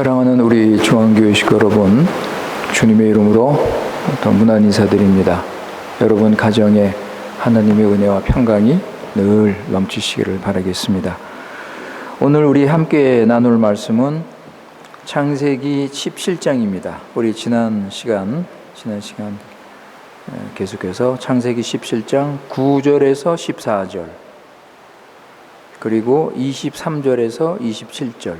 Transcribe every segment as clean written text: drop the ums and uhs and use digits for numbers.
사랑하는 우리 중앙교회 식구 여러분, 주님의 이름으로 더 문안 인사드립니다. 여러분 가정에 하나님의 은혜와 평강이 늘 넘치시기를 바라겠습니다. 오늘 우리 함께 나눌 말씀은 창세기 17장입니다. 우리 지난 시간 계속해서 창세기 17장 9절에서 14절, 그리고 23절에서 27절,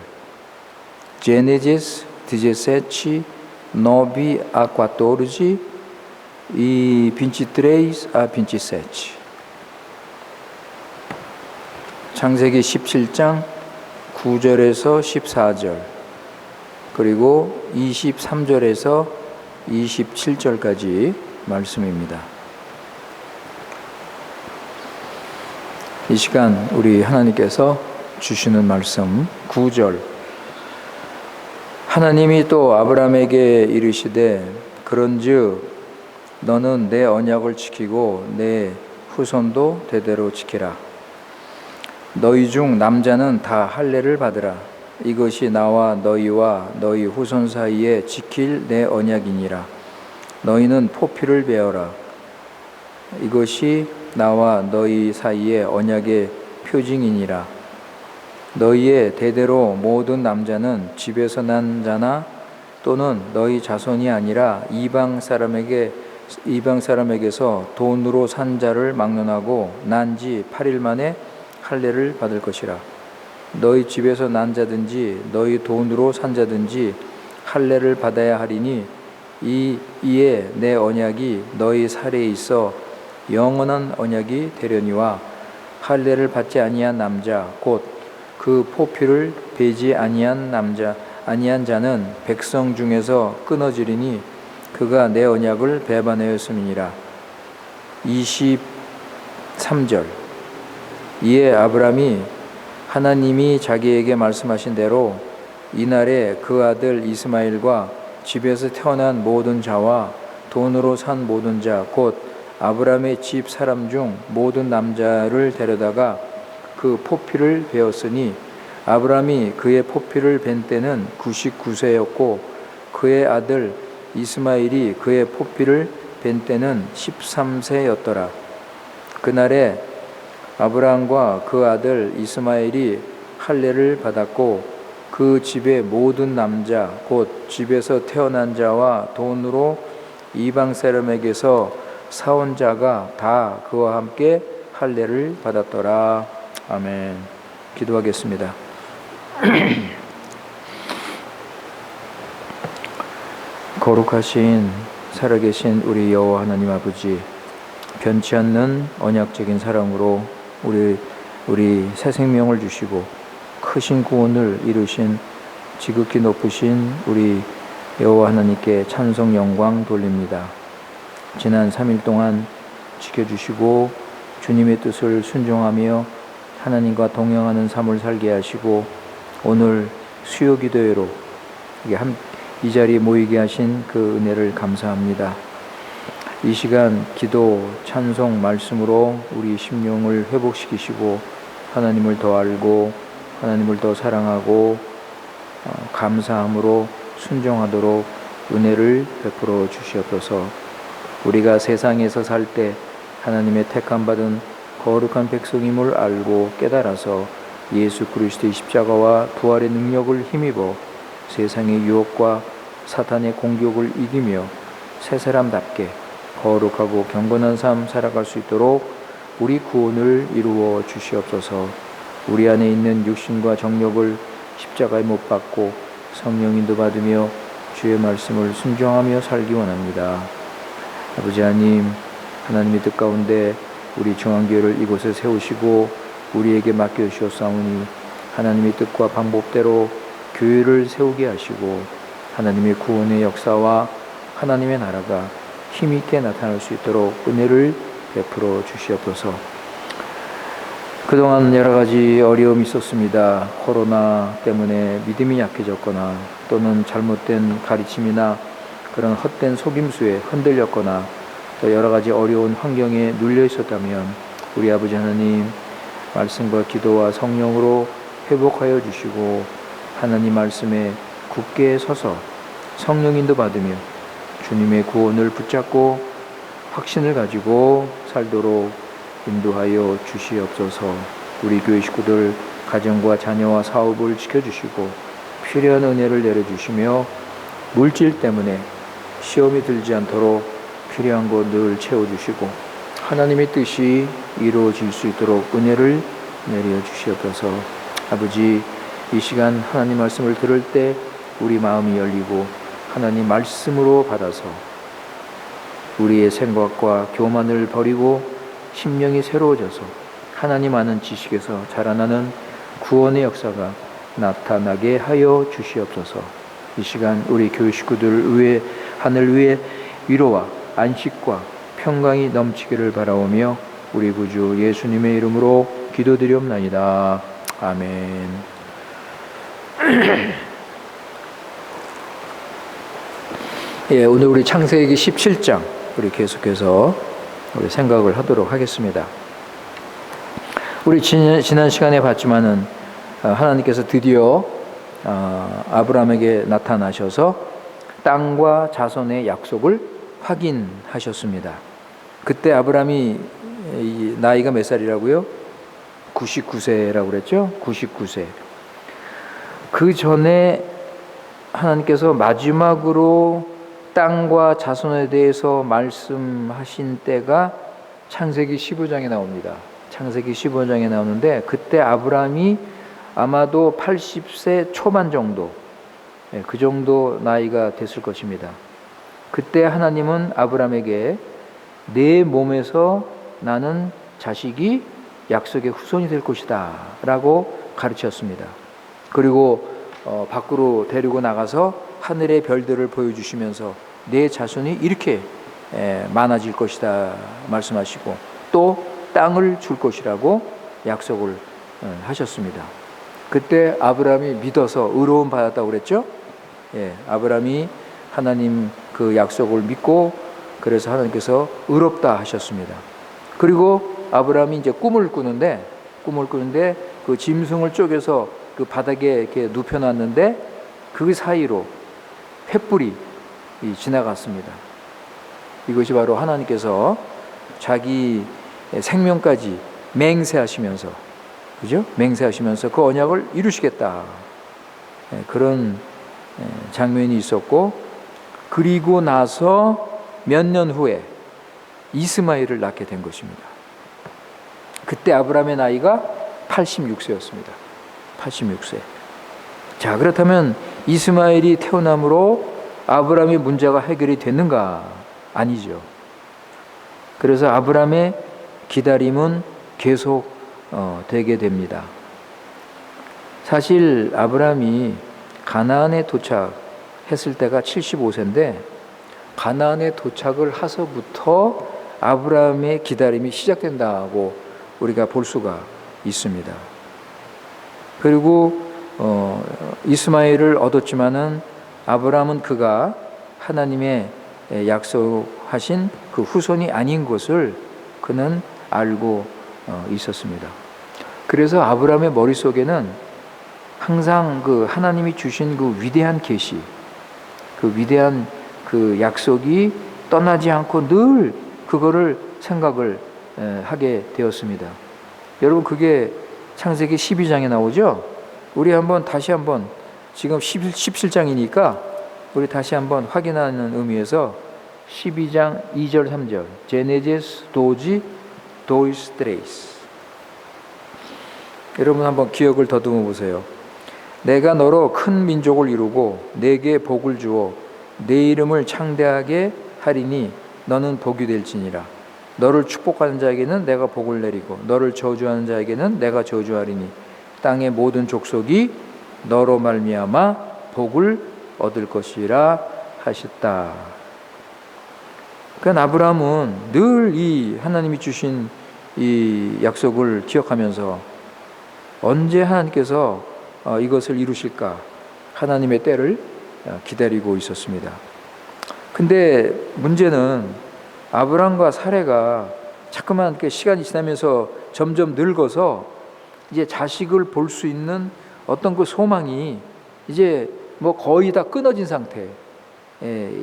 Gênesis 17, 9 a 14 e 23 a 27. 창세기 17장 9절에서 14절, 그리고 23절에서 27절까지 말씀입니다. 이 시간 우리 하나님께서 주시는 말씀 9절, 하나님이 또 아브라함에게 이르시되 그런즉 너는 내 언약을 지키고 내 후손도 대대로 지키라. 너희 중 남자는 다 할례를 받으라. 이것이 나와 너희와 너희 후손 사이에 지킬 내 언약이니라. 너희는 포피를 베어라. 이것이 나와 너희 사이에 언약의 표징이니라. 너희의 대대로 모든 남자는 집에서 난 자나 또는 너희 자손이 아니라 이방 사람에게서 돈으로 산 자를 막론하고 난 지 8일 만에 할례를 받을 것이라. 너희 집에서 난 자든지 너희 돈으로 산 자든지 할례를 받아야 하리니 이에 내 언약이 너희 살에 있어 영원한 언약이 되려니와 할례를 받지 아니한 남자 곧 그 포피를 베지 아니한 자는 백성 중에서 끊어지리니 그가 내 언약을 배반하였음이니라. 23절, 이에 아브라함이 하나님이 자기에게 말씀하신 대로 이날에 그 아들 이스마엘과 집에서 태어난 모든 자와 돈으로 산 모든 자 곧 아브라함의 집 사람 중 모든 남자를 데려다가 그 포피를 베었으니 아브라함이 그의 포피를 벤 때는 99세였고 그의 아들 이스마엘이 그의 포피를 벤 때는 13세였더라. 그날에 아브라함과 그 아들 이스마엘이 할례를 받았고 그 집의 모든 남자 곧 집에서 태어난 자와 돈으로 이방 사람에게서 사온 자가 다 그와 함께 할례를 받았더라. 아멘. 기도하겠습니다. 거룩하신 살아계신 우리 여호와 하나님 아버지, 변치 않는 언약적인 사랑으로 우리 새 생명을 주시고 크신 구원을 이루신 지극히 높으신 우리 여호와 하나님께 찬송 영광 돌립니다. 지난 3일 동안 지켜주시고 주님의 뜻을 순종하며 하나님과 동행하는 삶을 살게 하시고 오늘 수요 기도회로 이 자리에 모이게 하신 그 은혜를 감사합니다. 이 시간 기도, 찬송, 말씀으로 우리 심령을 회복시키시고 하나님을 더 알고 하나님을 더 사랑하고 감사함으로 순종하도록 은혜를 베풀어 주시옵소서. 우리가 세상에서 살 때 하나님의 택함받은 거룩한 백성임을 알고 깨달아서 예수 그리스도의 십자가와 부활의 능력을 힘입어 세상의 유혹과 사탄의 공격을 이기며 새 사람답게 거룩하고 경건한 삶 살아갈 수 있도록 우리 구원을 이루어 주시옵소서. 우리 안에 있는 육신과 정욕을 십자가에 못 박고 성령 인도 받으며 주의 말씀을 순종하며 살기 원합니다. 아버지 하나님의 뜻 가운데 우리 중앙교회를 이곳에 세우시고 우리에게 맡겨주셨사오니 하나님의 뜻과 방법대로 교회를 세우게 하시고 하나님의 구원의 역사와 하나님의 나라가 힘있게 나타날 수 있도록 은혜를 베풀어 주시옵소서. 그동안 여러 가지 어려움이 있었습니다. 코로나 때문에 믿음이 약해졌거나 또는 잘못된 가르침이나 그런 헛된 속임수에 흔들렸거나 또 여러 가지 어려운 환경에 눌려 있었다면 우리 아버지 하나님 말씀과 기도와 성령으로 회복하여 주시고 하나님 말씀에 굳게 서서 성령 인도 받으며 주님의 구원을 붙잡고 확신을 가지고 살도록 인도하여 주시옵소서. 우리 교회 식구들 가정과 자녀와 사업을 지켜주시고 필요한 은혜를 내려주시며 물질 때문에 시험이 들지 않도록 필요한 것 늘 채워주시고 하나님의 뜻이 이루어질 수 있도록 은혜를 내려주시옵소서. 아버지, 이 시간 하나님 말씀을 들을 때 우리 마음이 열리고 하나님 말씀으로 받아서 우리의 생각과 교만을 버리고 심령이 새로워져서 하나님 아는 지식에서 자라나는 구원의 역사가 나타나게 하여 주시옵소서. 이 시간 우리 교회 식구들 위해 하늘 위에 위로와 안식과 평강이 넘치기를 바라오며 우리 구주 예수님의 이름으로 기도드리옵나이다. 아멘. 예, 오늘 우리 창세기 17장 우리 계속해서 우리 생각을 하도록 하겠습니다. 우리 지난 시간에 봤지만은 하나님께서 드디어 아브라함에게 나타나셔서 땅과 자손의 약속을 확인하셨습니다. 그때 아브라함이 나이가 몇 살이라고요? 99세라고 그랬죠? 99세. 그 전에 하나님께서 마지막으로 땅과 자손에 대해서 말씀하신 때가 창세기 15장에 나옵니다. 창세기 15장에 나오는데 그때 아브라함이 아마도 80세 초반 정도, 그 정도 나이가 됐을 것입니다. 그때 하나님은 아브라함에게 내 몸에서 나는 자식이 약속의 후손이 될 것이다 라고 가르쳤습니다. 그리고 밖으로 데리고 나가서 하늘의 별들을 보여주시면서 내 자손이 이렇게 많아질 것이다 말씀하시고 또 땅을 줄 것이라고 약속을 하셨습니다. 그때 아브라함이 믿어서 의로움 받았다고 그랬죠? 예, 아브라함이 하나님 그 약속을 믿고 그래서 하나님께서 의롭다 하셨습니다. 그리고 아브라함이 이제 꿈을 꾸는데 그 짐승을 쪼개서 그 바닥에 이렇게 눕혀놨는데 그 사이로 횃불이 지나갔습니다. 이것이 바로 하나님께서 자기 생명까지 맹세하시면서, 그죠? 맹세하시면서 그 언약을 이루시겠다. 그런 장면이 있었고, 그리고 나서 몇 년 후에 이스마엘을 낳게 된 것입니다. 그때 아브라함의 나이가 86세였습니다. 86세. 자, 그렇다면 이스마엘이 태어남으로 아브라함의 문제가 해결이 됐는가? 아니죠. 그래서 아브라함의 기다림은 계속 되게 됩니다. 사실 아브라함이 가나안에 도착했을 때가 75세인데 가나안에 도착을 하서부터 아브라함의 기다림이 시작된다고 우리가 볼 수가 있습니다. 그리고 이스마엘을 얻었지만은 아브라함은 그가 하나님의 약속하신 그 후손이 아닌 것을 그는 알고 있었습니다. 그래서 아브라함의 머릿속에는 항상 그 하나님이 주신 그 위대한 계시, 그 위대한 그 약속이 떠나지 않고 늘 그거를 생각을 하게 되었습니다. 여러분, 그게 창세기 12장에 나오죠? 우리 다시 한번 지금 17장이니까 우리 다시 한번 확인하는 의미에서 12장 2절 3절 제네제스 도지 도이스 트레이스. 여러분 한번 기억을 더듬어 보세요. 내가 너로 큰 민족을 이루고 내게 복을 주어 내 이름을 창대하게 하리니 너는 복이 될지니라. 너를 축복하는 자에게는 내가 복을 내리고 너를 저주하는 자에게는 내가 저주하리니 땅의 모든 족속이 너로 말미암아 복을 얻을 것이라 하셨다. 그러니까 아브라함은 늘 이 하나님이 주신 이 약속을 기억하면서 언제 하나님께서 이것을 이루실까 하나님의 때를 기다리고 있었습니다. 근데 문제는 아브라함과 사레가 자꾸만 시간이 지나면서 점점 늙어서 이제 자식을 볼 수 있는 어떤 그 소망이 이제 뭐 거의 다 끊어진 상태에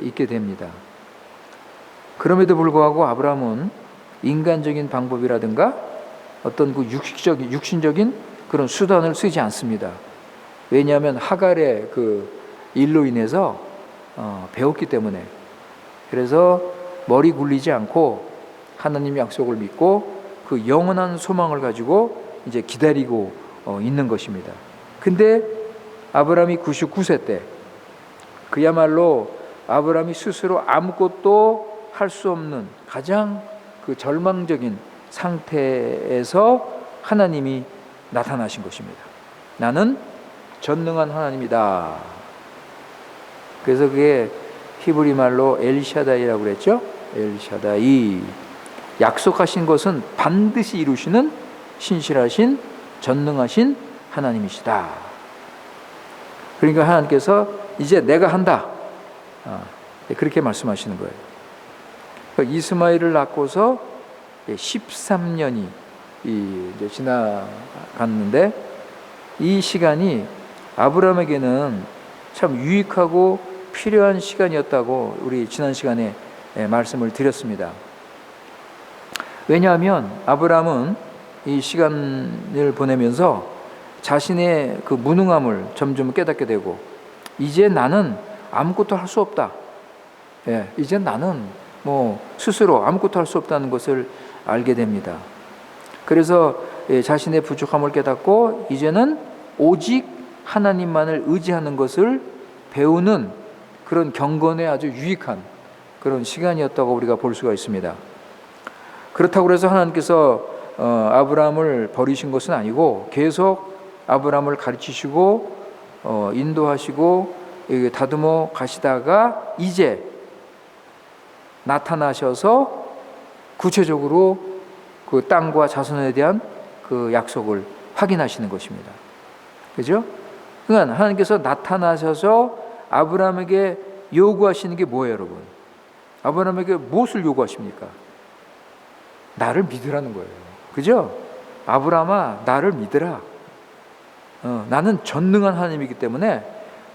있게 됩니다. 그럼에도 불구하고 아브라함은 인간적인 방법이라든가 어떤 그 육신적인 그런 수단을 쓰지 않습니다. 왜냐하면 하갈의 그 일로 인해서 배웠기 때문에. 그래서 머리 굴리지 않고 하나님 약속을 믿고 그 영원한 소망을 가지고 이제 기다리고 있는 것입니다. 근데 아브라함이 99세 때 그야말로 아브라함이 스스로 아무것도 할 수 없는 가장 그 절망적인 상태에서 하나님이 나타나신 것입니다. 나는 전능한 하나님이다. 그래서 그게 히브리 말로 엘샤다이라고 그랬죠. 엘샤다이. 약속하신 것은 반드시 이루시는 신실하신 전능하신 하나님이시다. 그러니까 하나님께서 이제 내가 한다. 그렇게 말씀하시는 거예요. 그러니까 이스마엘을 낳고서 13년이 이제 지나갔는데 이 시간이 아브라함에게는 참 유익하고 필요한 시간이었다고 우리 지난 시간에 말씀을 드렸습니다. 왜냐하면 아브라함은 이 시간을 보내면서 자신의 그 무능함을 점점 깨닫게 되고 이제 나는 아무것도 할 수 없다. 이제 나는 뭐 스스로 아무것도 할 수 없다는 것을 알게 됩니다. 그래서 자신의 부족함을 깨닫고 이제는 오직 하나님만을 의지하는 것을 배우는 그런 경건에 아주 유익한 그런 시간이었다고 우리가 볼 수가 있습니다. 그렇다고 해서 하나님께서 아브라함을 버리신 것은 아니고 계속 아브라함을 가르치시고 인도하시고 다듬어 가시다가 이제 나타나셔서 구체적으로 그 땅과 자손에 대한 그 약속을 확인하시는 것입니다. 그죠? 그러니까 하나님께서 나타나셔서 아브라함에게 요구하시는 게 뭐예요, 여러분? 아브라함에게 무엇을 요구하십니까? 나를 믿으라는 거예요. 그죠? 아브라함아, 나를 믿으라. 나는 전능한 하나님이기 때문에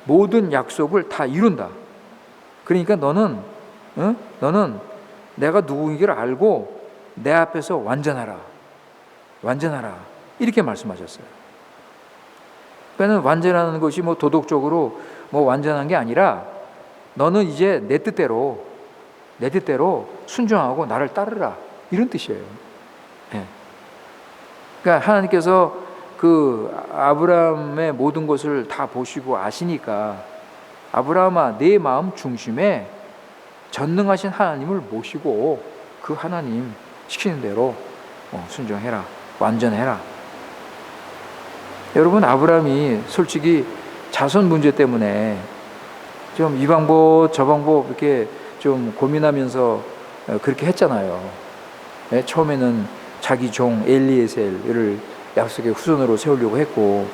모든 약속을 다 이룬다. 그러니까 너는 내가 누구인지를 알고 내 앞에서 완전하라. 완전하라. 이렇게 말씀하셨어요. 그러니까 완전하는 것이 뭐 도덕적으로 뭐 완전한 게 아니라 너는 이제 내 뜻대로 순종하고 나를 따르라. 이런 뜻이에요. 그러니까 하나님께서 그 아브라함의 모든 것을 다 보시고 아시니까 아브라함아, 내 마음 중심에 전능하신 하나님을 모시고 그 하나님 시키는 대로 순종해라. 완전해라. 여러분, 아브라함이 솔직히 자손 문제 때문에 좀 이 방법 저 방법 이렇게 좀 고민하면서 그렇게 했잖아요. 처음에는 자기 종 엘리에셀을 약속의 후손으로 세우려고 했고,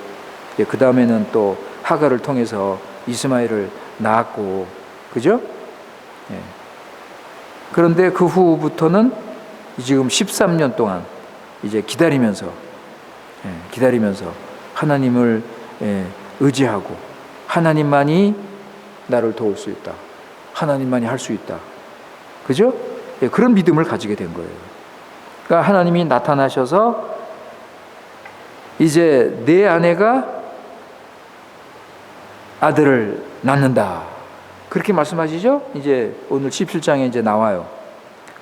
그 다음에는 또 하갈을 통해서 이스마엘을 낳았고, 그죠? 그런데 그 후부터는 지금 13년 동안 이제 기다리면서 하나님을 의지하고 하나님만이 나를 도울 수 있다. 하나님만이 할 수 있다. 그죠? 그런 믿음을 가지게 된 거예요. 그러니까 하나님이 나타나셔서 이제 내 아내가 아들을 낳는다. 그렇게 말씀하시죠? 이제 오늘 17장에 이제 나와요.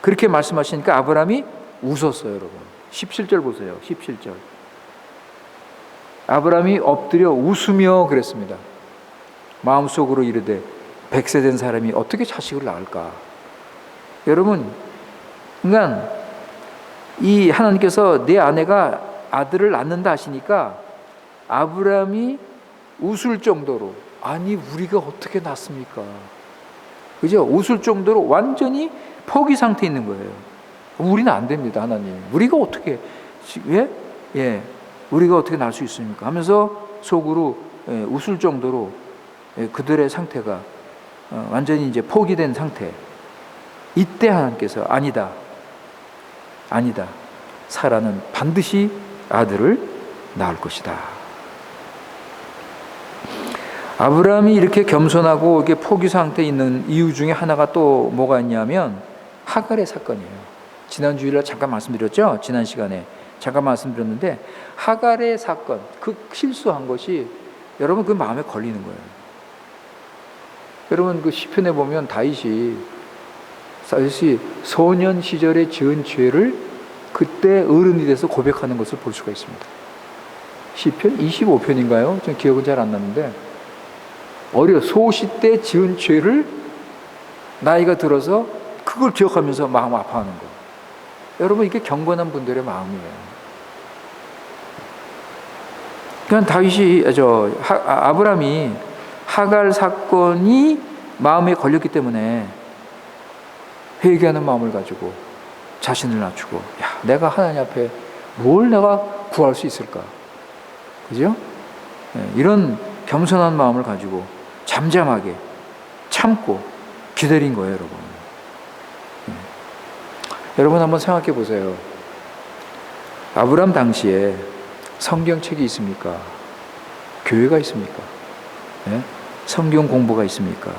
그렇게 말씀하시니까 아브라함이 웃었어요, 여러분. 17절 보세요. 17절. 아브라함이 엎드려 웃으며 그랬습니다. 마음속으로 이르되 100세 된 사람이 어떻게 자식을 낳을까? 여러분, 그러니까 이 하나님께서 내 아내가 아들을 낳는다 하시니까 아브라함이 웃을 정도로, 아니 우리가 어떻게 낳습니까? 그죠? 웃을 정도로 완전히 포기 상태에 있는 거예요. 우리는 안 됩니다, 하나님. 우리가 어떻게 우리가 어떻게 낳을 수 있습니까? 하면서 속으로 웃을 정도로 그들의 상태가 완전히 이제 포기된 상태. 이때 하나님께서 아니다. 사라는 반드시 아들을 낳을 것이다. 아브라함이 이렇게 겸손하고 이렇게 포기 상태에 있는 이유 중에 하나가 또 뭐가 있냐면 하갈의 사건이에요. 지난 주일에 잠깐 말씀드렸죠? 지난 시간에 잠깐 말씀드렸는데 하갈의 사건, 그 실수한 것이 여러분 그 마음에 걸리는 거예요. 여러분 그 시편에 보면 다윗이 소년 시절에 지은 죄를 그때 어른이 돼서 고백하는 것을 볼 수가 있습니다. 시편 25편인가요? 전 기억은 잘 안 나는데 소시 때 지은 죄를 나이가 들어서 그걸 기억하면서 마음 아파하는 거. 여러분 이게 경건한 분들의 마음이에요. 그러니까 아브라함이 하갈 사건이 마음에 걸렸기 때문에 회개하는 마음을 가지고 자신을 낮추고, 내가 하나님 앞에 뭘 내가 구할 수 있을까? 그죠? 이런 겸손한 마음을 가지고 잠잠하게 참고 기다린 거예요, 여러분. 여러분 한번 생각해 보세요. 아브라함 당시에 성경책이 있습니까? 교회가 있습니까? 성경 공부가 있습니까?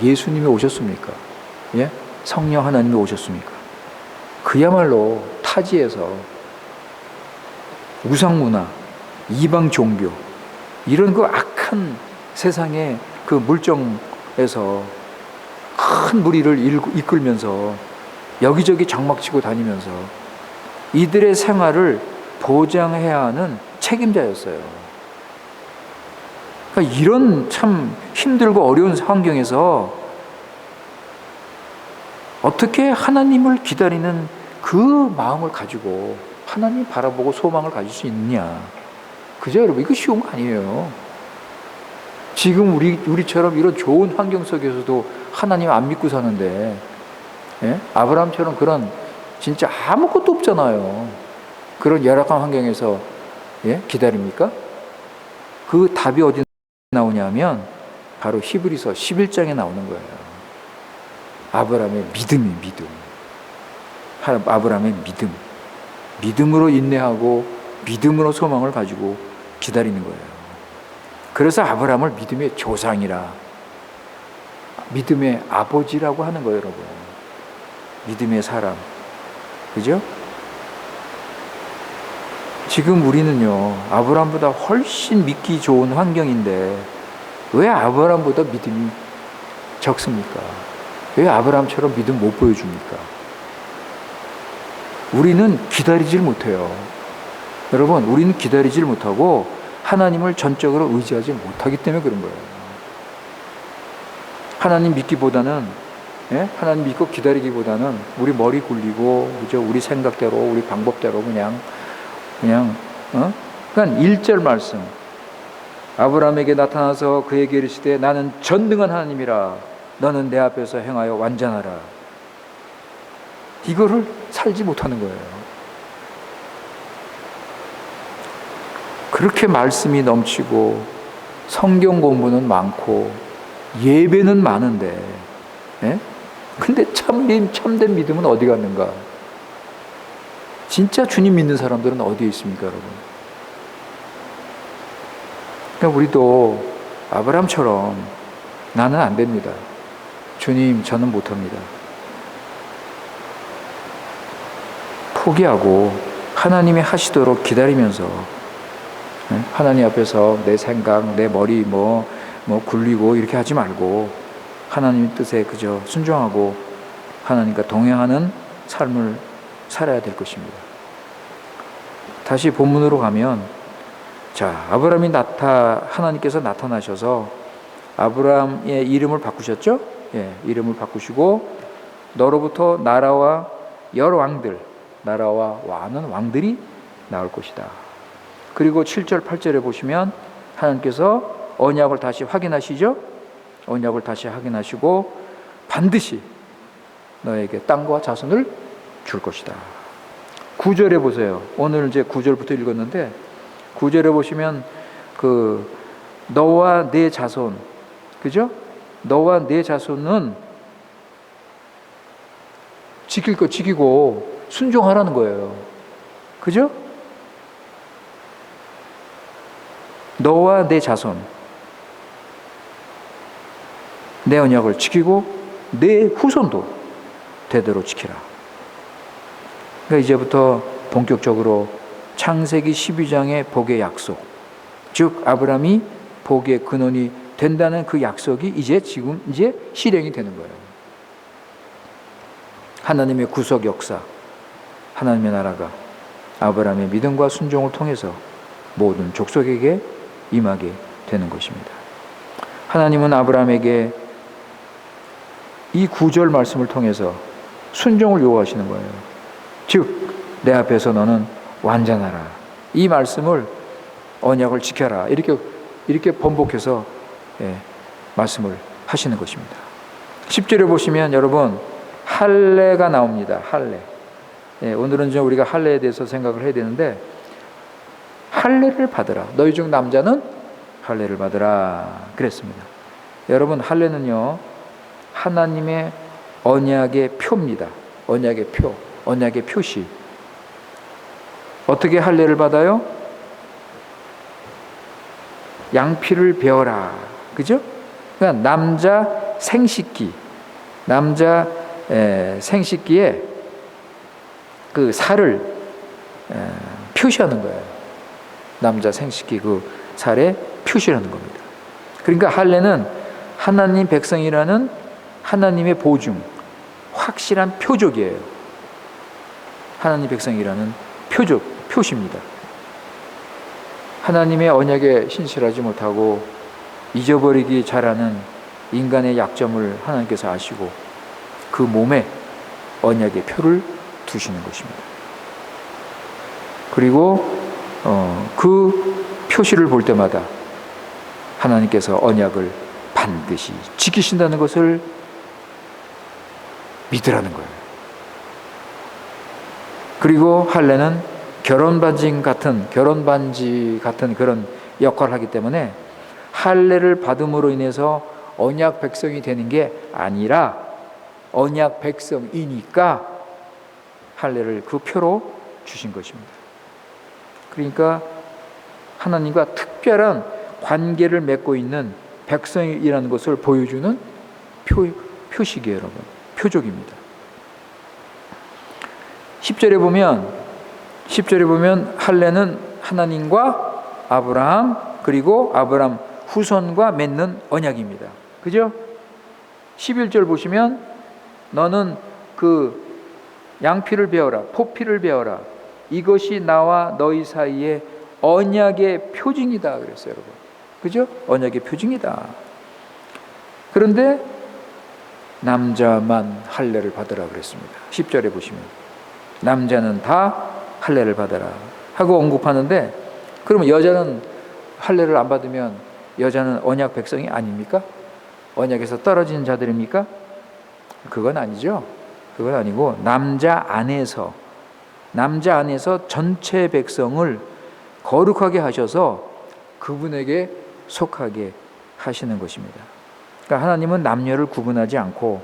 예수님이 오셨습니까? 성령 하나님이 오셨습니까? 그야말로 타지에서 우상문화, 이방 종교, 이런 그 악한 세상의 그 물정에서 큰 무리를 이끌면서 여기저기 장막치고 다니면서 이들의 생활을 보장해야 하는 책임자였어요. 그러니까 이런 참 힘들고 어려운 환경에서 어떻게 하나님을 기다리는 그 마음을 가지고 하나님 바라보고 소망을 가질 수 있느냐. 그죠, 여러분? 이거 쉬운 거 아니에요. 지금 우리처럼 이런 좋은 환경 속에서도 하나님 안 믿고 사는데, 아브라함처럼 그런 진짜 아무것도 없잖아요. 그런 열악한 환경에서 기다립니까? 그 답이 어디 나오냐면 바로 히브리서 11장에 나오는 거예요. 아브라함의 믿음이 믿음. 아브라함의 믿음. 믿음으로 인내하고 믿음으로 소망을 가지고 기다리는 거예요. 그래서 아브라함을 믿음의 조상이라, 믿음의 아버지라고 하는 거예요, 여러분. 믿음의 사람. 그죠? 지금 우리는요, 아브라함보다 훨씬 믿기 좋은 환경인데 왜 아브라함보다 믿음이 적습니까? 왜 아브라함처럼 믿음 못 보여줍니까? 우리는 기다리질 못해요. 여러분, 우리는 기다리질 못하고 하나님을 전적으로 의지하지 못하기 때문에 그런 거예요. 하나님 믿기보다는, 하나님 믿고 기다리기보다는 우리 머리 굴리고, 그죠? 우리 생각대로, 우리 방법대로 그냥 1절 말씀. 아브라함에게 나타나서 그에게 이르시되 나는 전능한 하나님이라 너는 내 앞에서 행하여 완전하라. 이거를 살지 못하는 거예요. 그렇게 말씀이 넘치고 성경 공부는 많고 예배는 많은데, 근데 참된 믿음은 어디 갔는가? 진짜 주님 믿는 사람들은 어디에 있습니까, 여러분? 그러니까 우리도 아브라함처럼 나는 안 됩니다. 주님, 저는 못합니다. 포기하고 하나님이 하시도록 기다리면서 하나님 앞에서 내 생각, 내 머리 굴리고 이렇게 하지 말고 하나님의 뜻에 그저 순종하고 하나님과 동행하는 삶을 살아야 될 것입니다. 다시 본문으로 가면, 자, 하나님께서 나타나셔서 아브라함의 이름을 바꾸셨죠? 이름을 바꾸시고 너로부터 나라와 여러 왕들, 나라와 많은 왕들이 나올 것이다. 그리고 7절, 8절에 보시면 하나님께서 언약을 다시 확인하시죠? 언약을 다시 확인하시고 반드시 너에게 땅과 자손을 줄 것이다. 9절에 보세요. 오늘 이제 9절부터 읽었는데 9절에 보시면 너와 네 자손, 그죠? 너와 네 자손은 지킬 거 지키고 순종하라는 거예요. 그죠? 너와 내 자손. 내 언약을 지키고 내 후손도 대대로 지키라. 그러니까 이제부터 본격적으로 창세기 12장의 복의 약속, 즉 아브라함이 복의 근원이 된다는 그 약속이 이제 실행이 되는 거예요. 하나님의 구속 역사, 하나님의 나라가 아브라함의 믿음과 순종을 통해서 모든 족속에게 임하게 되는 것입니다. 하나님은 아브라함에게 이 9절 말씀을 통해서 순종을 요구하시는 거예요. 즉 내 앞에서 너는 완전하라. 이 말씀을, 언약을 지켜라. 이렇게 번복해서 말씀을 하시는 것입니다. 10절에 보시면 여러분 할례가 나옵니다. 할례. 오늘은 좀 우리가 할례에 대해서 생각을 해야 되는데, 할례를 받으라. 너희 중 남자는 할례를 받으라 그랬습니다. 여러분, 할례는요 하나님의 언약의 표입니다. 언약의 표, 언약의 표시. 어떻게 할례를 받아요? 양피를 베어라. 그죠? 그러니까 남자 생식기, 남자 생식기에 그 살을 표시하는 거예요. 남자 생식기 그 살에 표시하는 겁니다. 그러니까 할례는 하나님 백성이라는 하나님의 보증, 확실한 표적이에요. 하나님 백성이라는 표시입니다. 하나님의 언약에 신실하지 못하고 잊어버리기 잘하는 인간의 약점을 하나님께서 아시고 그 몸에 언약의 표를 두시는 것입니다. 그리고 그 표시를 볼 때마다 하나님께서 언약을 반드시 지키신다는 것을 믿으라는 거예요. 그리고 할례는 결혼 반지 같은 그런 역할을 하기 때문에 할례를 받음으로 인해서 언약 백성이 되는 게 아니라 언약 백성이니까 할례를 그 표로 주신 것입니다. 그러니까 하나님과 특별한 관계를 맺고 있는 백성이라는 것을 보여주는 표식이에요, 여러분. 표적입니다. 10절에 보면 할례는 하나님과 아브라함 그리고 아브라함 후손과 맺는 언약입니다. 그죠? 11절 보시면 너는 그 양피를 베어라, 포피를 베어라. 이것이 나와 너희 사이에 언약의 표징이다 그랬어요, 여러분. 그죠? 언약의 표징이다. 그런데 남자만 할례를 받으라 그랬습니다. 10절에 보시면 남자는 다 할례를 받아라 하고 언급하는데, 그러면 여자는 할례를 안 받으면 여자는 언약 백성이 아닙니까? 언약에서 떨어진 자들입니까? 그건 아니죠. 그건 아니고 남자 안에서 전체 백성을 거룩하게 하셔서 그분에게 속하게 하시는 것입니다. 그러니까 하나님은 남녀를 구분하지 않고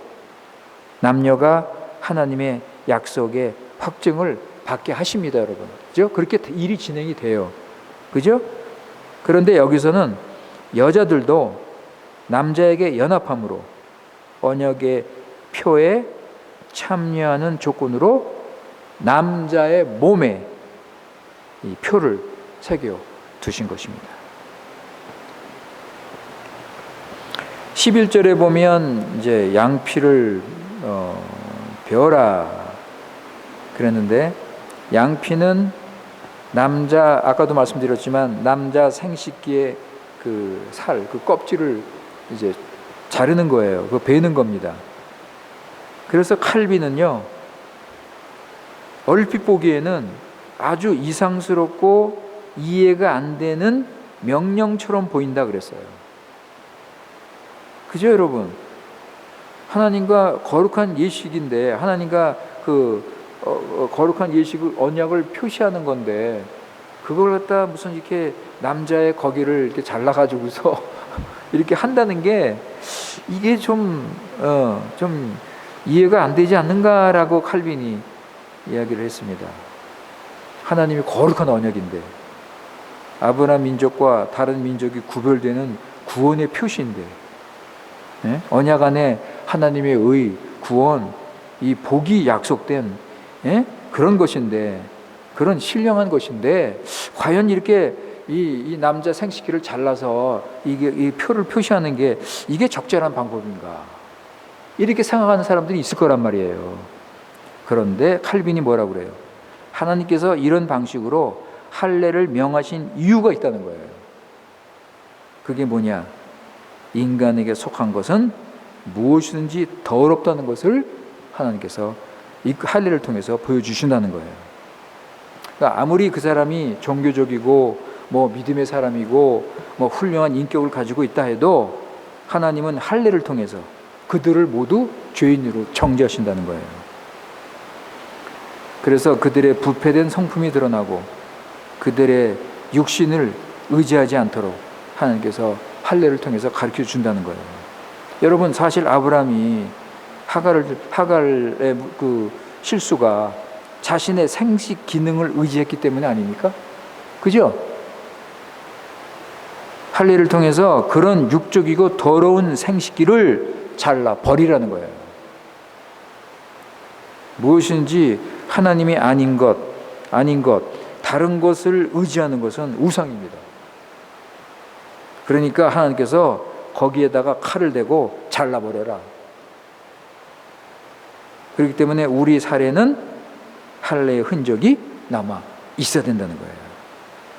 남녀가 하나님의 약속의 확증을 받게 하십니다, 여러분. 그죠? 그렇게 일이 진행이 돼요. 그죠? 그런데 여기서는 여자들도 남자에게 연합함으로 언약의 표에 참여하는 조건으로 남자의 몸에 이 표를 새겨 두신 것입니다. 11절에 보면 이제 양피를 베어라 그랬는데, 양피는 남자, 아까도 말씀드렸지만 남자 생식기의 그 살, 그 껍질을 이제 자르는 거예요. 그 베는 겁니다. 그래서 칼비는요, 얼핏 보기에는 아주 이상스럽고 이해가 안 되는 명령처럼 보인다 그랬어요. 그죠, 여러분? 하나님과 거룩한 예식인데, 하나님과 거룩한 예식을, 언약을 표시하는 건데, 그걸 갖다 무슨 이렇게 남자의 거기를 이렇게 잘라가지고서 이렇게 한다는 게, 이게 좀 이해가 안 되지 않는가라고 칼빈이 이야기를 했습니다. 하나님이 거룩한 언약인데, 아브라함 민족과 다른 민족이 구별되는 구원의 표시인데, 예? 언약 안에 하나님의 의, 구원, 이 복이 약속된 예? 그런 것인데, 그런 신령한 것인데, 과연 이렇게 이 남자 생식기를 잘라서 이 표를 표시하는 게 이게 적절한 방법인가? 이렇게 생각하는 사람들이 있을 거란 말이에요. 그런데 칼빈이 뭐라고 그래요? 하나님께서 이런 방식으로 할례를 명하신 이유가 있다는 거예요. 그게 뭐냐? 인간에게 속한 것은 무엇이든지 더럽다는 것을 하나님께서 이 할례를 통해서 보여주신다는 거예요. 그러니까 아무리 그 사람이 종교적이고 뭐 믿음의 사람이고 뭐 훌륭한 인격을 가지고 있다 해도 하나님은 할례를 통해서 그들을 모두 죄인으로 정죄하신다는 거예요. 그래서 그들의 부패된 성품이 드러나고 그들의 육신을 의지하지 않도록 하나님께서 할례를 통해서 가르쳐 준다는 거예요. 여러분, 사실 아브라함이 하갈의 그 실수가 자신의 생식 기능을 의지했기 때문에 아닙니까? 그죠? 할례를 통해서 그런 육적이고 더러운 생식기를 잘라 버리라는 거예요. 무엇인지 하나님이 아닌 것, 다른 것을 의지하는 것은 우상입니다. 그러니까 하나님께서 거기에다가 칼을 대고 잘라버려라. 그렇기 때문에 우리 살에는 할례의 흔적이 남아 있어야 된다는 거예요.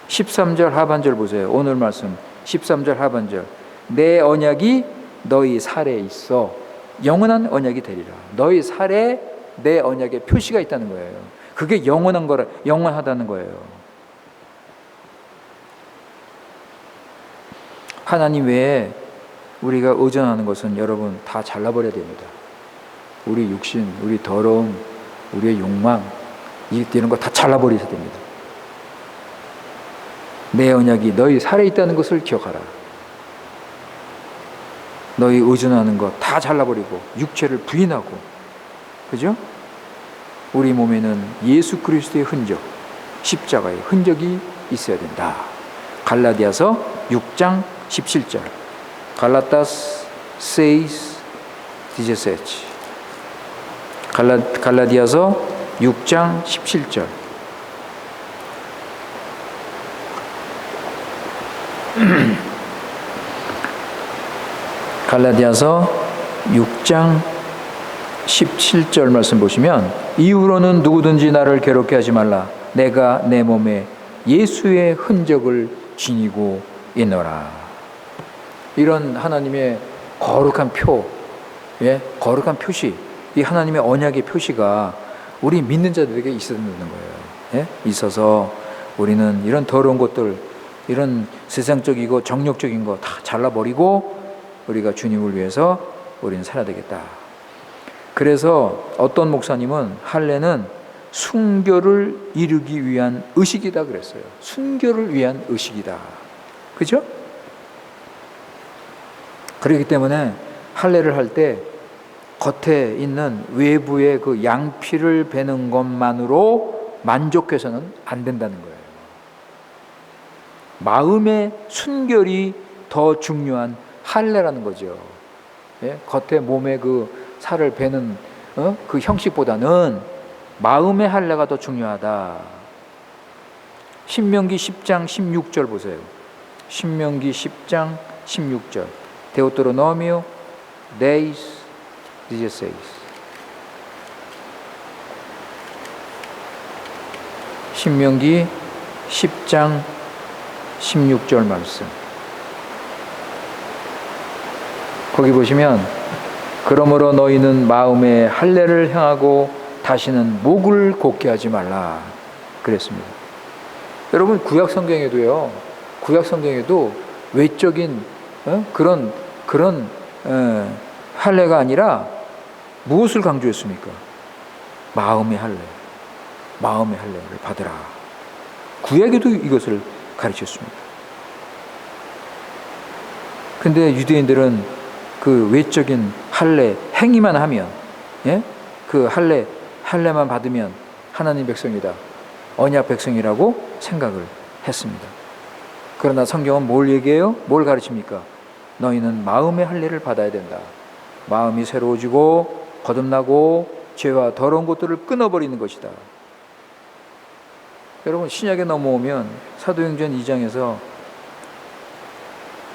13절 하반절 보세요. 오늘 말씀 13절 하반절. 내 언약이 너희 살에 있어 영원한 언약이 되리라. 너희 살에 내 언약의 표시가 있다는 거예요. 그게 영원하다는 거예요. 하나님 외에 우리가 의존하는 것은 여러분 다 잘라버려야 됩니다. 우리 육신, 우리 더러움, 우리의 욕망, 이런 거 다 잘라버리셔야 됩니다. 내 언약이 너희 살에 있다는 것을 기억하라. 너희 의존하는 것 다 잘라버리고 육체를 부인하고, 그죠? 우리 몸에는 예수 그리스도의 흔적, 십자가의 흔적이 있어야 된다. 갈라디아서 6장 17절. 갈라타스 세이스 디제세치. 갈라디아서 6장 17절. 갈라디아서 6장 17절 말씀 보시면, 이후로는 누구든지 나를 괴롭게 하지 말라. 내가 내 몸에 예수의 흔적을 지니고 있노라. 이런 하나님의 거룩한 표, 거룩한 표시, 이 하나님의 언약의 표시가 우리 믿는 자들에게 있어야 되는 거예요. 있어서 우리는 이런 더러운 것들, 이런 세상적이고 정욕적인 거 다 잘라버리고 우리가 주님을 위해서 우리는 살아야 되겠다. 그래서 어떤 목사님은 할례는 순교를 이루기 위한 의식이다 그랬어요. 순교를 위한 의식이다. 그죠? 그렇기 때문에 할례를 할 때 겉에 있는 외부의 그 양피를 베는 것만으로 만족해서는 안 된다는 거예요. 마음의 순결이 더 중요한 할례라는 거죠. 겉에 몸에 그 살을 베는 그 형식보다는 마음의 할례가 더 중요하다. 신명기 10장 16절 보세요. 신명기 10장 16절. 데오토로노미오 데이스 디제세이스. 신명기 10장 16절 말씀. 거기 보시면, 그러므로 너희는 마음의 할례를 행하고 다시는 목을 곧게 하지 말라 그랬습니다. 여러분, 구약 성경에도 외적인 그런 할례가 아니라 무엇을 강조했습니까? 마음의 할례를 받으라. 구약에도 이것을 가르쳤습니다. 근데 유대인들은 그 외적인 할례 행위만 하면, 그 할례만 받으면 하나님 백성이다, 언약 백성이라고 생각을 했습니다. 그러나 성경은 뭘 얘기해요? 뭘 가르칩니까? 너희는 마음의 할례를 받아야 된다. 마음이 새로워지고 거듭나고 죄와 더러운 것들을 끊어버리는 것이다. 여러분, 신약에 넘어오면 사도행전 2장에서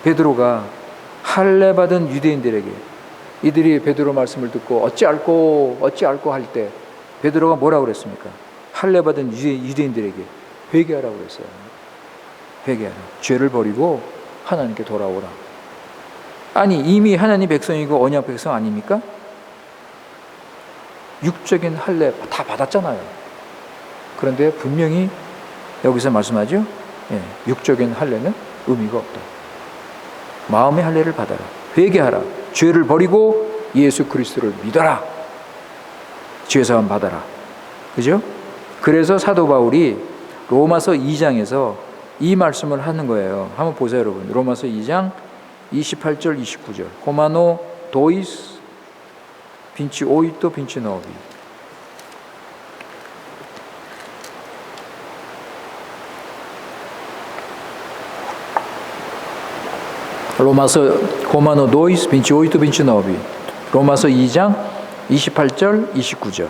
베드로가 할례 받은 유대인들에게, 이들이 베드로 말씀을 듣고 어찌할꼬 할 때 베드로가 뭐라고 그랬습니까? 할례 받은 유대인들에게 회개하라고 그랬어요. 회개하라. 죄를 버리고 하나님께 돌아오라. 아니, 이미 하나님 백성이고 언약 백성 아닙니까? 육적인 할례 다 받았잖아요. 그런데 분명히 여기서 말씀하죠. 육적인 할례는 의미가 없다. 마음의 할례를 받아라. 회개하라. 죄를 버리고 예수 그리스도를 믿어라. 죄사함 받아라. 그죠? 그래서 사도 바울이 로마서 2장에서 이 말씀을 하는 거예요. 한번 보세요, 여러분. 로마서 2장 28절 29절. 호마노 도이스 빈치 오이토 빈치 노비. 로마서 호마노 도이스 빈치 오이토 빈치 노비. 로마서 2장 28절 29절.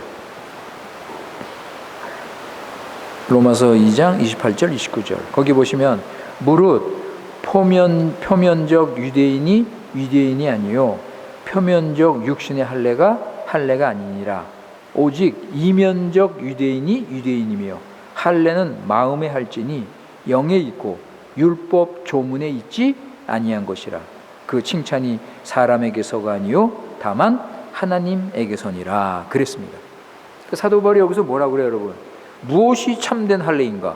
로마서 2장 28절 29절. 거기 보시면 무릇 표면적 유대인이 아니요 표면적 육신의 할례가 아니니라. 오직 이면적 유대인이 유대인이며 할례는 마음에 할지니 영에 있고 율법 조문에 있지 아니한 것이라. 그 칭찬이 사람에게서가 아니요 다만 하나님에게서니라. 그랬습니다. 사도 바울이 여기서 뭐라고 그래요, 여러분? 무엇이 참된 할례인가?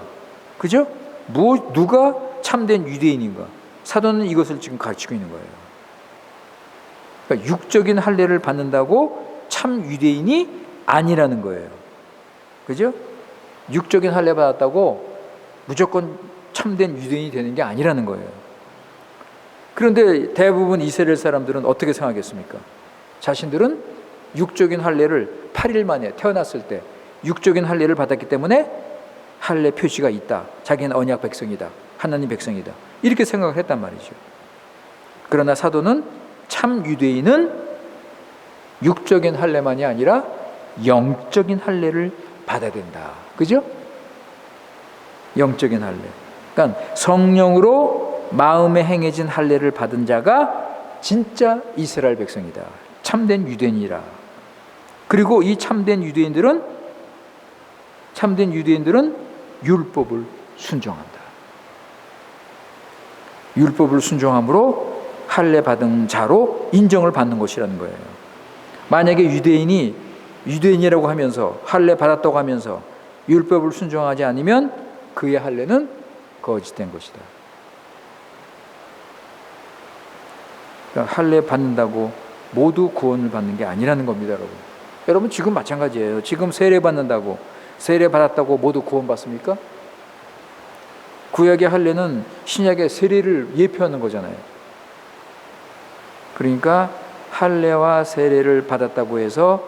그죠? 누가 참된 유대인인가? 사도는 이것을 지금 가르치고 있는 거예요. 그러니까 육적인 할례를 받는다고 참 유대인이 아니라는 거예요. 그죠? 육적인 할례 받았다고 무조건 참된 유대인이 되는 게 아니라는 거예요. 그런데 대부분 이스라엘 사람들은 어떻게 생각했습니까? 자신들은 육적인 할례를 8일 만에 태어났을 때 육적인 할례를 받았기 때문에 할례 표시가 있다. 자기는 언약 백성이다. 하나님 백성이다. 이렇게 생각을 했단 말이죠. 그러나 사도는 참 유대인은 육적인 할례만이 아니라 영적인 할례를 받아야 된다. 그죠? 영적인 할례. 그러니까 성령으로 마음에 행해진 할례를 받은 자가 진짜 이스라엘 백성이다. 참된 유대인이라. 그리고 이 참된 유대인들은 율법을 순종한다. 율법을 순종함으로 할례 받은 자로 인정을 받는 것이라는 거예요. 만약에 유대인이라고 하면서 할례 받았다고 하면서 율법을 순종하지 않으면 그의 할례는 거짓된 것이다. 그러니까 할례 받는다고 모두 구원을 받는 게 아니라는 겁니다, 여러분. 여러분 지금 마찬가지예요. 지금 세례 받는다고, 세례 받았다고 모두 구원 받습니까? 구약의 할례는 신약의 세례를 예표하는 거잖아요. 그러니까 할례와 세례를 받았다고 해서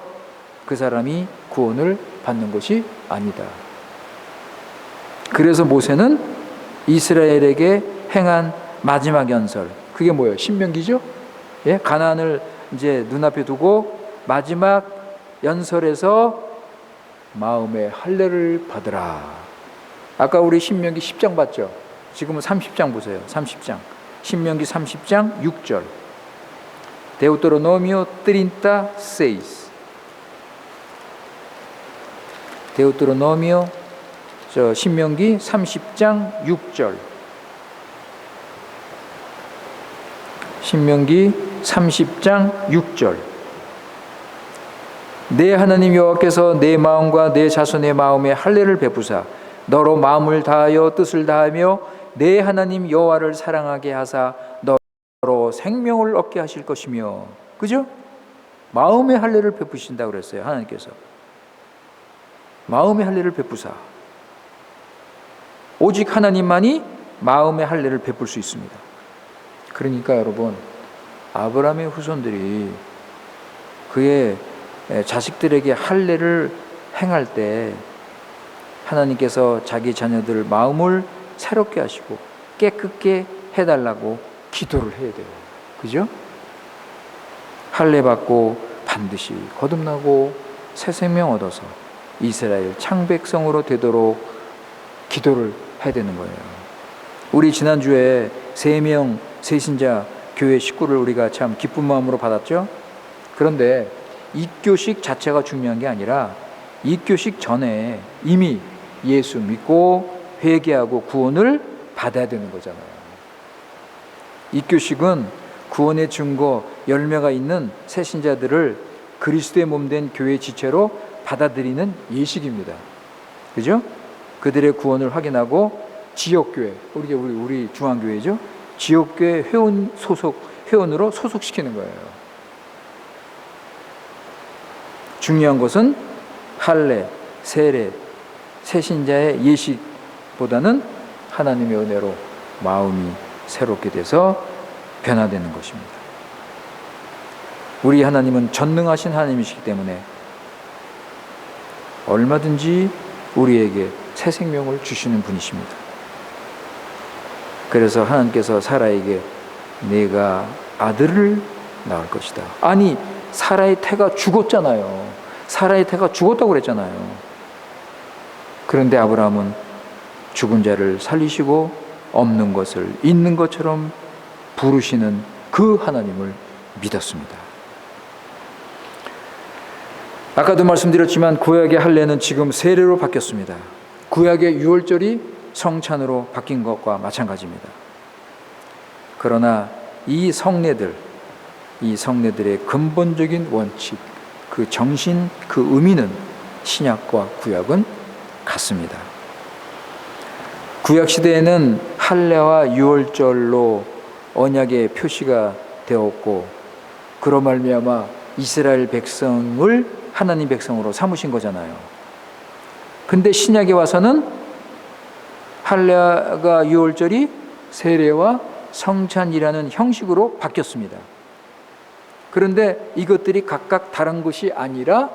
그 사람이 구원을 받는 것이 아니다. 그래서 모세는 이스라엘에게 행한 마지막 연설, 그게 뭐예요? 신명기죠? 예? 가나안을 이제 눈앞에 두고 마지막 연설에서 마음의 할례를 받으라. 아까 우리 신명기 10장 봤죠? 지금은 30장 보세요. 30장. 신명기 30장 6절. Deuteronomio 36. Deuteronomio 신명기 30장 6절. 신명기 30장 6절. 내 하나님 여호와께서 내 마음과 내 자손의 마음에 할례를 베푸사 너로 마음을 다하여 뜻을 다하며 내 하나님 여호와를 사랑하게 하사 너로 생명을 얻게 하실 것이며. 그죠? 마음의 할례를 베푸신다고 그랬어요. 하나님께서 마음의 할례를 베푸사. 오직 하나님만이 마음의 할례를 베풀 수 있습니다. 그러니까 여러분, 아브라함의 후손들이 그의 자식들에게 할례를 행할 때 하나님께서 자기 자녀들 마음을 새롭게 하시고 깨끗게 해달라고 기도를 해야 돼요. 그죠? 할례 받고 반드시 거듭나고 새 생명 얻어서 이스라엘 창백성으로 되도록 기도를 해야 되는 거예요. 우리 지난주에 3명 새신자 교회 식구를 우리가 참 기쁜 마음으로 받았죠. 그런데 입교식 자체가 중요한 게 아니라 입교식 전에 이미 예수 믿고 회개하고 구원을 받아야 되는 거잖아요. 입교식은 구원의 증거 열매가 있는 새신자들을 그리스도의 몸된 교회 지체로 받아들이는 예식입니다. 그죠? 그들의 구원을 확인하고 지역교회, 우리 중앙교회죠. 지역교회 회원으로 소속시키는 거예요. 중요한 것은 할례, 세례, 새신자의 예식보다는 하나님의 은혜로 마음이 새롭게 돼서 변화되는 것입니다. 우리 하나님은 전능하신 하나님이시기 때문에 얼마든지 우리에게 새 생명을 주시는 분이십니다. 그래서 하나님께서 사라에게 내가 아들을 낳을 것이다. 아니, 사라의 태가 죽었잖아요. 사라의 태가 죽었다고 그랬잖아요. 그런데 아브라함은 죽은 자를 살리시고 없는 것을 있는 것처럼 부르시는 그 하나님을 믿었습니다. 아까도 말씀드렸지만 구약의 할례는 지금 세례로 바뀌었습니다. 구약의 유월절이 성찬으로 바뀐 것과 마찬가지입니다. 그러나 이 성례들의 근본적인 원칙, 그 정신, 그 의미는 신약과 구약은 같습니다. 구약 시대에는 할례와 유월절로 언약의 표시가 되었고, 그로 말미암아 이스라엘 백성을 하나님 백성으로 삼으신 거잖아요. 근데 신약에 와서는 할례가 유월절이 세례와 성찬이라는 형식으로 바뀌었습니다. 그런데 이것들이 각각 다른 것이 아니라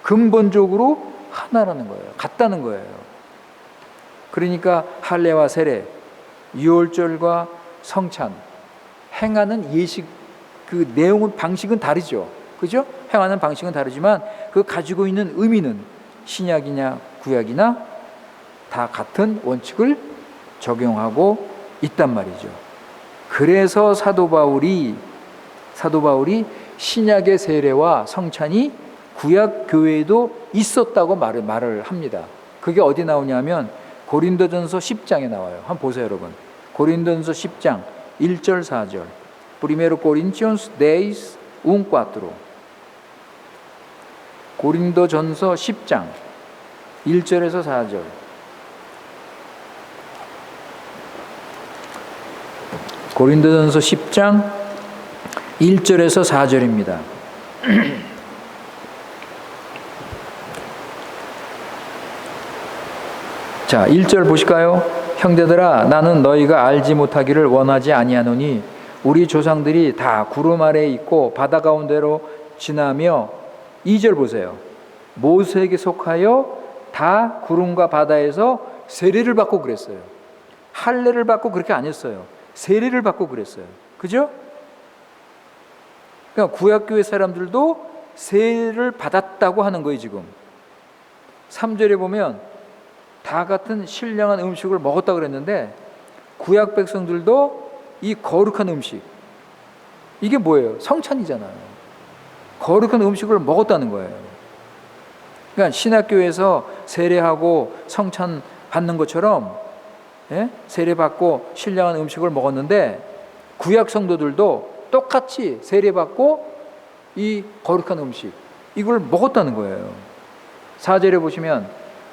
근본적으로 하나라는 거예요. 같다는 거예요. 그러니까 할례와 세례, 유월절과 성찬, 행하는 예식, 그 내용은 방식은 다르죠. 그죠? 행하는 방식은 다르지만 그 가지고 있는 의미는 신약이냐 구약이나 다 같은 원칙을 적용하고 있단 말이죠. 그래서 사도 바울이 신약의 세례와 성찬이 구약 교회에도 있었다고 말을 합니다. 그게 어디 나오냐면 고린도전서 10장에 나와요. 한번 보세요, 여러분. 고린도전서 10장 1절 4절. Primero Corintios 10, 1, 4. 고린도전서 10장 1절에서 4절. 고린도전서 10장 1절에서 4절입니다. 자, 1절 보실까요? 형제들아, 나는 너희가 알지 못하기를 원하지 아니하노니 우리 조상들이 다 구름 아래에 있고 바다 가운데로 지나며, 2절 보세요. 모세에게 속하여 다 구름과 바다에서 세례를 받고 그랬어요. 할례를 받고 그렇게 안 했어요. 세례를 받고 그랬어요. 그죠? 그러니까 구약교회 사람들도 세례를 받았다고 하는 거예요, 지금. 3절에 보면 다 같은 신령한 음식을 먹었다고 그랬는데, 구약 백성들도 이 거룩한 음식, 이게 뭐예요? 성찬이잖아요. 거룩한 음식을 먹었다는 거예요. 그러니까 신학교에서 세례하고 성찬 받는 것처럼, 예? 세례받고 신령한 음식을 먹었는데 구약 성도들도 똑같이 세례받고 이 거룩한 음식, 이걸 먹었다는 거예요. 4절에 보시면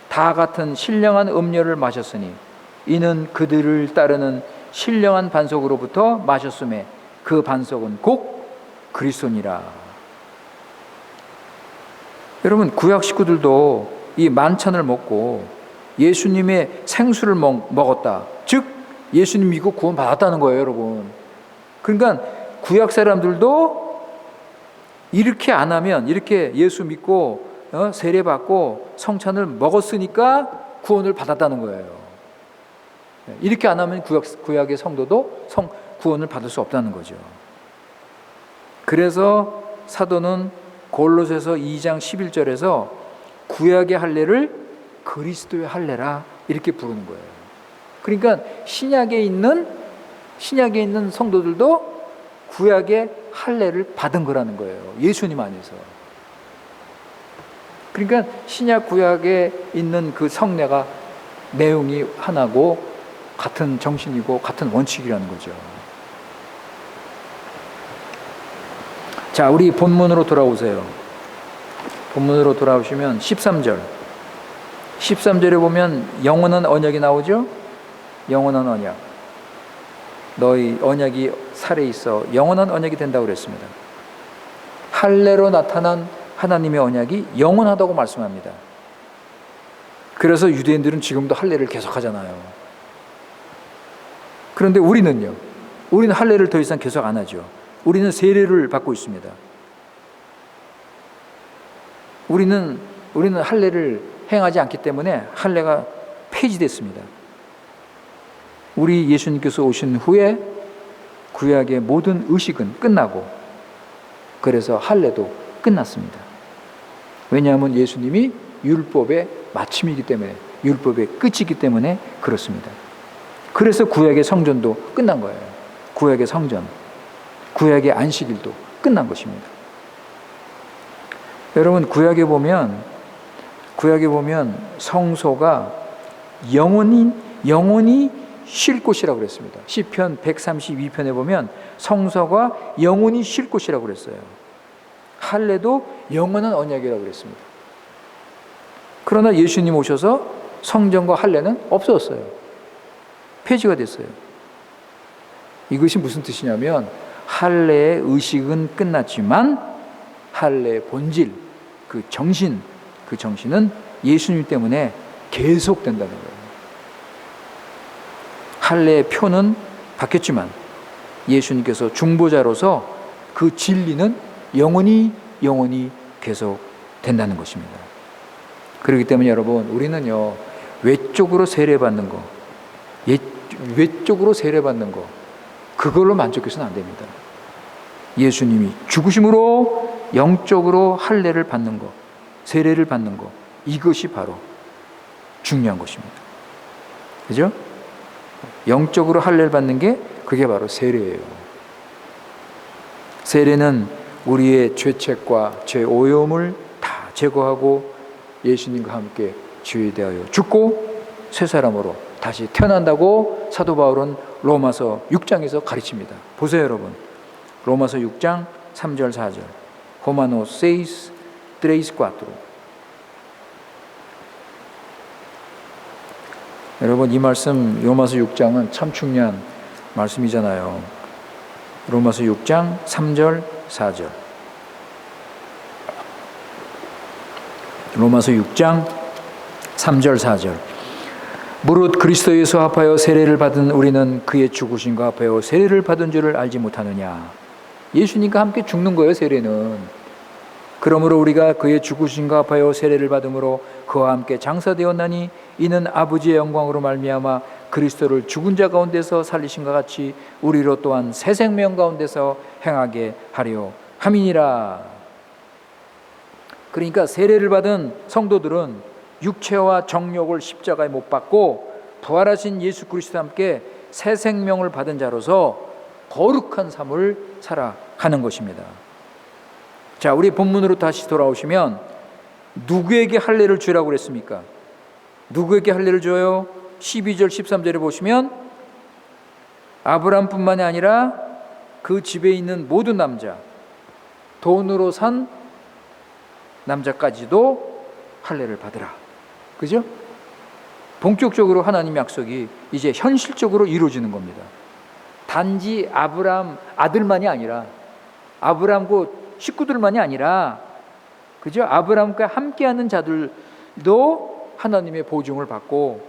다 같은 신령한 음료를 마셨으니 이는 그들을 따르는 신령한 반석으로부터 마셨음에 그 반석은 곧 그리스도니라. 여러분, 구약 식구들도 이 만찬을 먹고 예수님의 생수를 먹었다. 즉 예수님 믿고 구원 받았다는 거예요, 여러분. 그러니까 구약 사람들도 이렇게 안 하면, 이렇게 예수 믿고 세례 받고 성찬을 먹었으니까 구원을 받았다는 거예요. 이렇게 안 하면 구약의 성도도 구원을 받을 수 없다는 거죠. 그래서 사도는 골로새서 2장 11절에서 구약의 할례를 그리스도의 할례라 이렇게 부르는 거예요. 그러니까 신약에 있는 성도들도 구약의 할례를 받은 거라는 거예요. 예수님 안에서. 그러니까 신약 구약에 있는 그 성례가 내용이 하나고 같은 정신이고 같은 원칙이라는 거죠. 자, 우리 본문으로 돌아오세요. 본문으로 돌아오시면 13절에 보면 영원한 언약이 나오죠. 영원한 언약. 너희 언약이 살에 있어 영원한 언약이 된다고 그랬습니다. 할례로 나타난 하나님의 언약이 영원하다고 말씀합니다. 그래서 유대인들은 지금도 할례를 계속하잖아요. 그런데 우리는요. 우리는 할례를 더 이상 계속 안 하죠. 우리는 세례를 받고 있습니다. 우리는 할례를 행하지 않기 때문에 할례가 폐지됐습니다. 우리 예수님께서 오신 후에 구약의 모든 의식은 끝나고 그래서 할례도 끝났습니다. 왜냐하면 예수님이 율법의 마침이기 때문에, 율법의 끝이기 때문에 그렇습니다. 그래서 구약의 성전도 끝난 거예요. 구약의 성전, 구약의 안식일도 끝난 것입니다. 여러분, 구약에 보면 성소가 영원히 쉴 곳이라고 그랬습니다. 시편 132편에 보면 성소가 영원히 쉴 곳이라고 그랬어요. 할례도 영원한 언약이라고 그랬습니다. 그러나 예수님 오셔서 성전과 할례는 없어졌어요. 폐지가 됐어요. 이것이 무슨 뜻이냐면 할례의 의식은 끝났지만 할례의 본질, 그 정신은 예수님 때문에 계속된다는 거예요. 할례의 표는 바뀌었지만 예수님께서 중보자로서 그 진리는 영원히 계속 된다는 것입니다. 그렇기 때문에 여러분, 우리는요, 외적으로 세례받는 거, 외적으로 세례받는 거, 그걸로 만족해서는 안 됩니다. 예수님이 죽으심으로 영적으로 할례를 받는 거, 세례를 받는 거, 이것이 바로 중요한 것입니다. 그죠? 영적으로 할례를 받는 게 그게 바로 세례예요. 세례는 우리의 죄책과 죄 오염을 다 제거하고 예수님과 함께 죄에 대하여 죽고 새 사람으로 다시 태어난다고 사도 바울은 로마서 6장에서 가르칩니다. 보세요, 여러분. 로마서 6장 3절 4절. Romanos 6, 3, 4. 여러분, 이 말씀 로마서 6장은 참 중요한 말씀이잖아요. 로마서 6장 3절 4절. 로마서 6장 3절 4절. 무릇 그리스도 예수 합하여 세례를 받은 우리는 그의 죽으심과 합하여 세례를 받은 줄을 알지 못하느냐. 예수님과 함께 죽는 거예요, 세례는. 그러므로 우리가 그의 죽으심과 합하여 세례를 받음으로 그와 함께 장사되었나니 이는 아버지의 영광으로 말미암아 그리스도를 죽은 자 가운데서 살리신과 같이 우리로 또한 새 생명 가운데서 행하게 하려 함이니라. 그러니까 세례를 받은 성도들은 육체와 정욕을 십자가에 못 박고 부활하신 예수 그리스도와 함께 새 생명을 받은 자로서 거룩한 삶을 살아가는 것입니다. 자, 우리 본문으로 다시 돌아오시면 누구에게 할례를 주라고 그랬습니까? 누구에게 할례를 줘요? 12절 13절에 보시면 아브라함뿐만이 아니라 그 집에 있는 모든 남자, 돈으로 산 남자까지도 할례를 받으라. 그죠? 본격적으로 하나님 약속이 이제 현실적으로 이루어지는 겁니다. 단지 아브라함 아들만이 아니라 아브라함 그 식구들만이 아니라, 그죠? 아브라함과 함께하는 자들도 하나님의 보증을 받고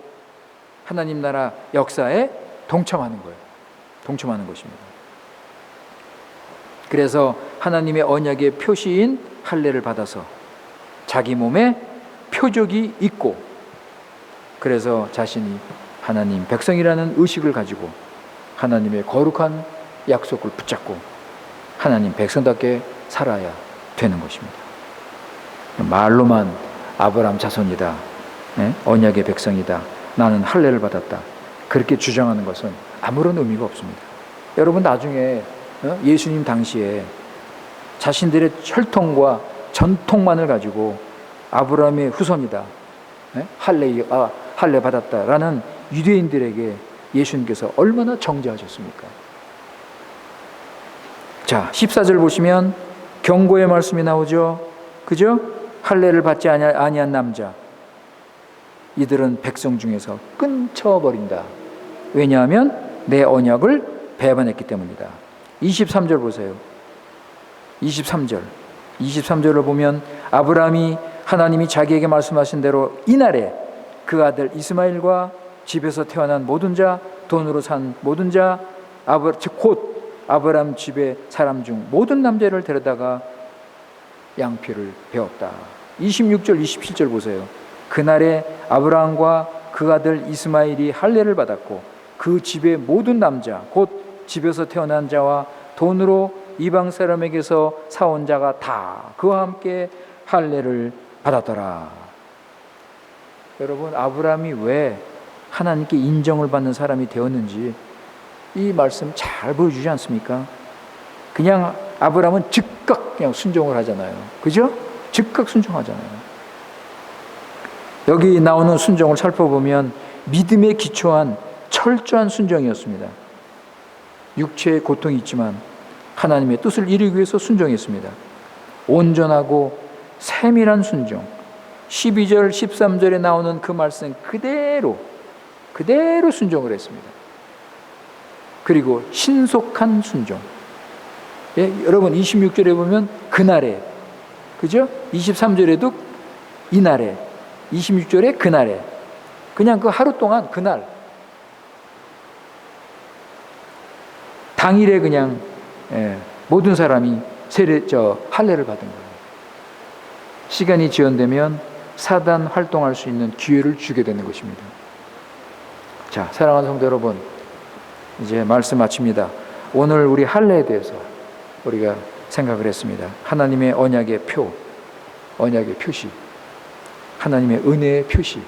하나님 나라 역사에 동참하는 거예요. 동참하는 것입니다. 그래서 하나님의 언약의 표시인 할례를 받아서 자기 몸에 표적이 있고, 그래서 자신이 하나님 백성이라는 의식을 가지고 하나님의 거룩한 약속을 붙잡고 하나님 백성답게 살아야 되는 것입니다. 말로만 아브라함 자손이다, 언약의 백성이다, 나는 할례를 받았다, 그렇게 주장하는 것은 아무런 의미가 없습니다. 여러분, 나중에 예수님 당시에 자신들의 혈통과 전통만을 가지고 아브라함의 후손이다, 할례 받았다라는 유대인들에게 예수님께서 얼마나 정죄하셨습니까? 자, 14절 보시면 경고의 말씀이 나오죠. 그죠? 할례를 받지 아니한 남자, 이들은 백성 중에서 끊쳐버린다. 왜냐하면 내 언약을 배반했기 때문이다. 23절 보세요. 23절을 보면 아브라함이 하나님이 자기에게 말씀하신 대로 이날에 그 아들 이스마엘과 집에서 태어난 모든 자, 돈으로 산 모든 자, 곧 아브라함 집의 사람 중 모든 남자를 데려다가 양피를 베었다. 26절, 27절 보세요. 그날에 아브라함과 그 아들 이스마엘이 할례를 받았고 그 집의 모든 남자, 곧 집에서 태어난 자와 돈으로 이방 사람에게서 사온 자가 다 그와 함께 할례를 받았더라. 여러분, 아브라함이 왜 하나님께 인정을 받는 사람이 되었는지 이 말씀 잘 보여주지 않습니까? 그냥 아브라함은 즉각 그냥 순종을 하잖아요. 그죠? 즉각 순종하잖아요. 여기 나오는 순종을 살펴보면 믿음에 기초한 철저한 순종이었습니다. 육체의 고통이 있지만 하나님의 뜻을 이루기 위해서 순종했습니다. 온전하고 세밀한 순종. 12절, 13절에 나오는 그 말씀 그대로 순종을 했습니다. 그리고 신속한 순종. 예, 여러분 26절에 보면 그날에, 그죠? 23절에도 이날에, 26절에 그날에, 그냥 그 하루 동안 그날 당일에 그냥 모든 사람이 할례를 받은 거예요. 시간이 지연되면 사단 활동할 수 있는 기회를 주게 되는 것입니다. 자, 사랑하는 성도 여러분, 이제 말씀 마칩니다. 오늘 우리 할례에 대해서 우리가 생각을 했습니다. 하나님의 언약의 표, 언약의 표시, 하나님의 은혜의 표시,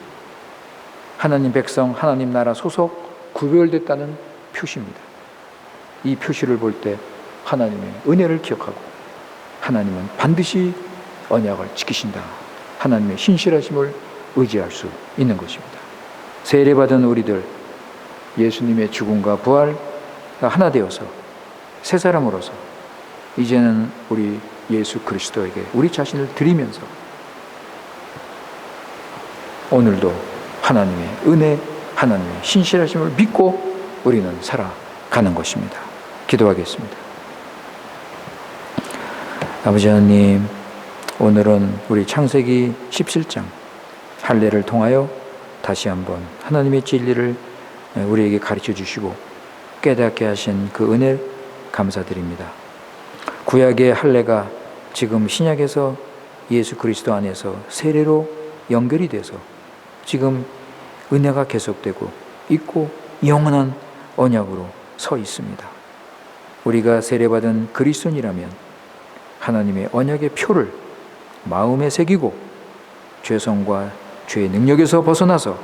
하나님 백성, 하나님 나라 소속, 구별됐다는 표시입니다. 이 표시를 볼 때 하나님의 은혜를 기억하고 하나님은 반드시 언약을 지키신다, 하나님의 신실하심을 의지할 수 있는 것입니다. 세례받은 우리들, 예수님의 죽음과 부활 하나 되어서 새 사람으로서 이제는 우리 예수 그리스도에게 우리 자신을 드리면서 오늘도 하나님의 은혜, 하나님의 신실하심을 믿고 우리는 살아가는 것입니다. 기도하겠습니다. 아버지 하나님, 오늘은 우리 창세기 17장 할례를 통하여 다시 한번 하나님의 진리를 우리에게 가르쳐 주시고 깨닫게 하신 그 은혜 감사드립니다. 구약의 할례가 지금 신약에서 예수 그리스도 안에서 세례로 연결이 돼서 지금 은혜가 계속되고 있고 영원한 언약으로 서 있습니다. 우리가 세례받은 그리스도인이라면 하나님의 언약의 표를 마음에 새기고 죄성과 죄의 능력에서 벗어나서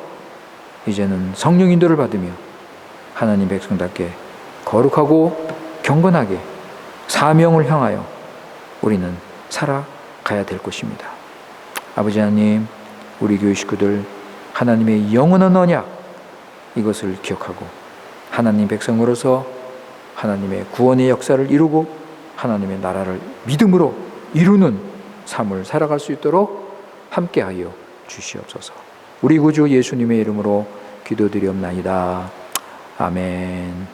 이제는 성령 인도를 받으며 하나님 백성답게 거룩하고 경건하게 사명을 향하여 우리는 살아가야 될 것입니다. 아버지 하나님, 우리 교회 식구들 하나님의 영원한 언약 이것을 기억하고 하나님 백성으로서 하나님의 구원의 역사를 이루고 하나님의 나라를 믿음으로 이루는 삶을 살아갈 수 있도록 함께하여 주시옵소서. 우리 구주 예수님의 이름으로 기도드리옵나이다. 아멘.